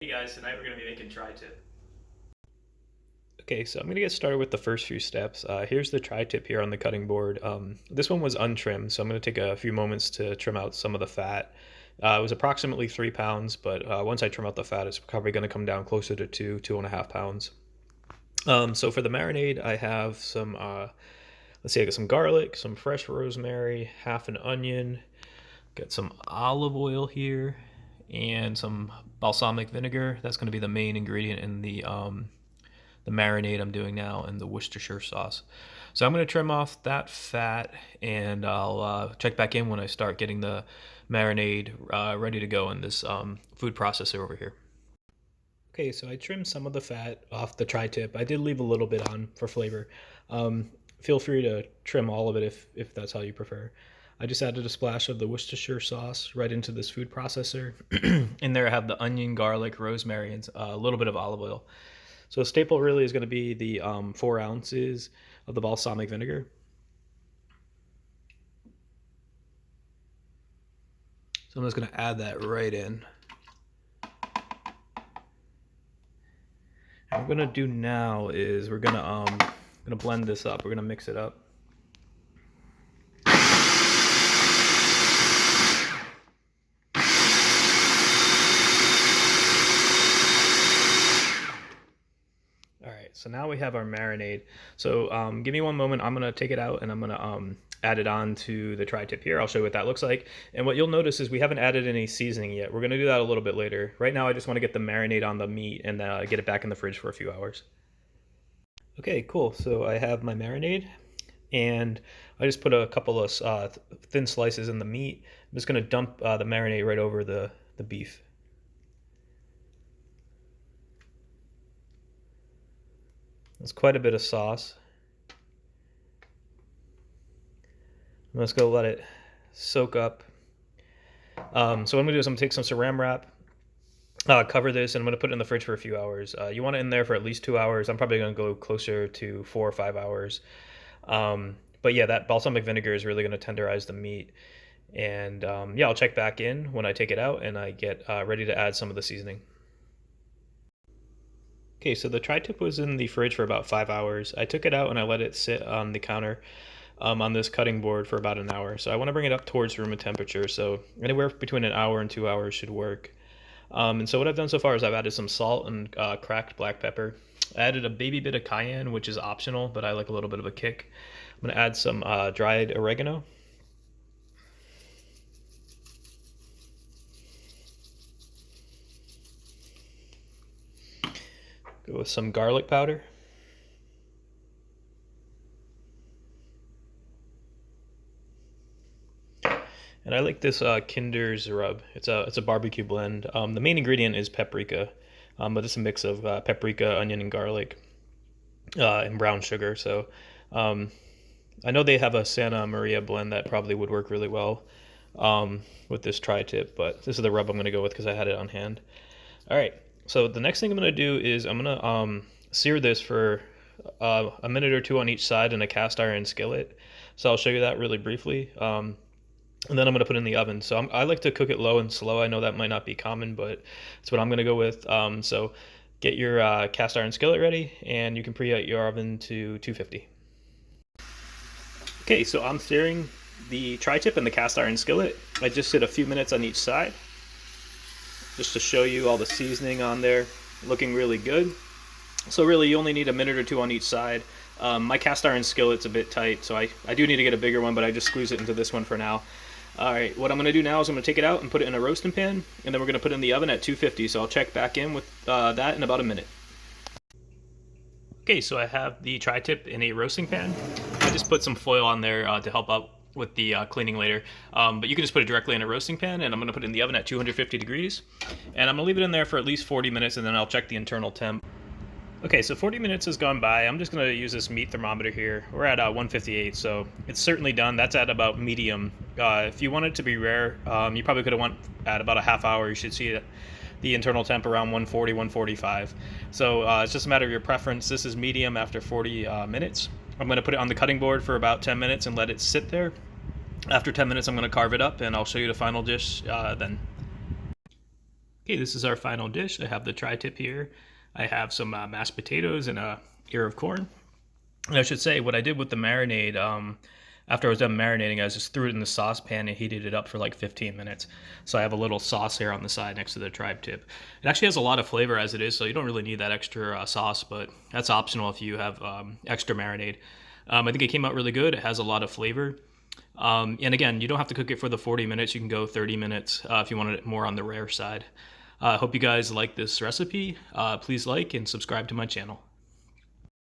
Hey guys, tonight we're going to be making tri-tip. Okay, so I'm going to get started with the first few steps. Here's the tri-tip here on the cutting board. This one was untrimmed, so I'm going to take a few moments to trim out some of the fat. It was approximately 3 pounds, but once I trim out the fat, it's probably going to come down closer to 2.5 pounds. So for the marinade, I have some, let's see, I got some garlic, some fresh rosemary, half an onion, got some olive oil here, and some balsamic vinegar. That's going to be the main ingredient in the marinade I'm doing now, and the Worcestershire sauce. So I'm going to trim off that fat, and I'll check back in when I start getting the marinade ready to go in this food processor over here. Okay, so I trimmed some of the fat off the tri-tip. I did leave a little bit on for flavor. Feel free to trim all of it if that's how you prefer. I just added a splash of the Worcestershire sauce right into this food processor. In there I have the onion, garlic, rosemary, and a little bit of olive oil. So a staple really is going to be the 4 ounces of the balsamic vinegar. So I'm just going to add that right in. And what we're going to do now is we're going to blend this up. We're going to mix it up. All right, so now we have our marinade. So give me one moment. I'm gonna take it out and I'm gonna add it on to the tri-tip here. I'll show you what that looks like. And what you'll notice is we haven't added any seasoning yet. We're gonna do that a little bit later. Right now, I just wanna get the marinade on the meat and get it back in the fridge for a few hours. Okay, cool. So I have my marinade, and I just put a couple of thin slices in the meat. I'm just gonna dump the marinade right over the beef. That's quite a bit of sauce. I'm just gonna let it soak up. So what I'm gonna do is I'm gonna take some saran wrap, cover this, and I'm gonna put it in the fridge for a few hours. You want it in there for at least 2 hours. I'm probably gonna go closer to 4 or 5 hours. But yeah, that balsamic vinegar is really gonna tenderize the meat. And yeah, I'll check back in when I take it out and I get ready to add some of the seasoning. Okay, so the tri-tip was in the fridge for about 5 hours. I took it out and I let it sit on the counter on this cutting board for about an hour. So I want to bring it up towards room temperature. So anywhere between an hour and 2 hours should work. And so what I've done so far is I've added some salt and cracked black pepper. I added a baby bit of cayenne, which is optional, but I like a little bit of a kick. I'm going to add some dried oregano. Go with some garlic powder. And I like this Kinder's rub. It's a barbecue blend. The main ingredient is paprika, but it's a mix of paprika, onion, and garlic, and brown sugar. So um, I know they have a Santa Maria blend that probably would work really well with this tri-tip, but this is the rub I'm going to go with because I had it on hand. All right. So the next thing I'm going to do is I'm going to sear this for a minute or two on each side in a cast iron skillet. So I'll show you that really briefly. And then I'm going to put it in the oven. So I like to cook it low and slow. I know that might not be common, but it's what I'm going to go with. So get your cast iron skillet ready, and you can preheat your oven to 250. Okay, so I'm searing the tri-tip in the cast iron skillet. I just did a few minutes on each side, just to show you all the seasoning on there, looking really good. So really, you only need a minute or two on each side. My cast iron skillet's a bit tight, so I do need to get a bigger one, but I just squeeze it into this one for now. All right, what I'm going to do now is I'm going to take it out and put it in a roasting pan, and then we're going to put it in the oven at 250. So I'll check back in with that in about a minute. Okay, so I have the tri-tip in a roasting pan. I just put some foil on there to help out with the cleaning later, but you can just put it directly in a roasting pan, and I'm going to put it in the oven at 250 degrees, and I'm going to leave it in there for at least 40 minutes, and then I'll check the internal temp. Okay, so 40 minutes has gone by. I'm just going to use this meat thermometer here. We're at 158, so it's certainly done. That's at about medium. If you want it to be rare, you probably could have went at about a half hour. You should see the internal temp around 140, 145. So it's just a matter of your preference. This is medium after 40 minutes. I'm going to put it on the cutting board for about 10 minutes and let it sit there. After 10 minutes, I'm going to carve it up, and I'll show you the final dish then. Okay, this is our final dish. I have the tri-tip here. I have some mashed potatoes and a ear of corn. And I should say, what I did with the marinade, after I was done marinating, I just threw it in the saucepan and heated it up for like 15 minutes. So I have a little sauce here on the side next to the tri-tip. It actually has a lot of flavor as it is, so you don't really need that extra sauce, but that's optional if you have extra marinade. I think it came out really good. It has a lot of flavor. And again, you don't have to cook it for the 40 minutes. You can go 30 minutes if you want it more on the rare side. I hope you guys like this recipe. Please like and subscribe to my channel.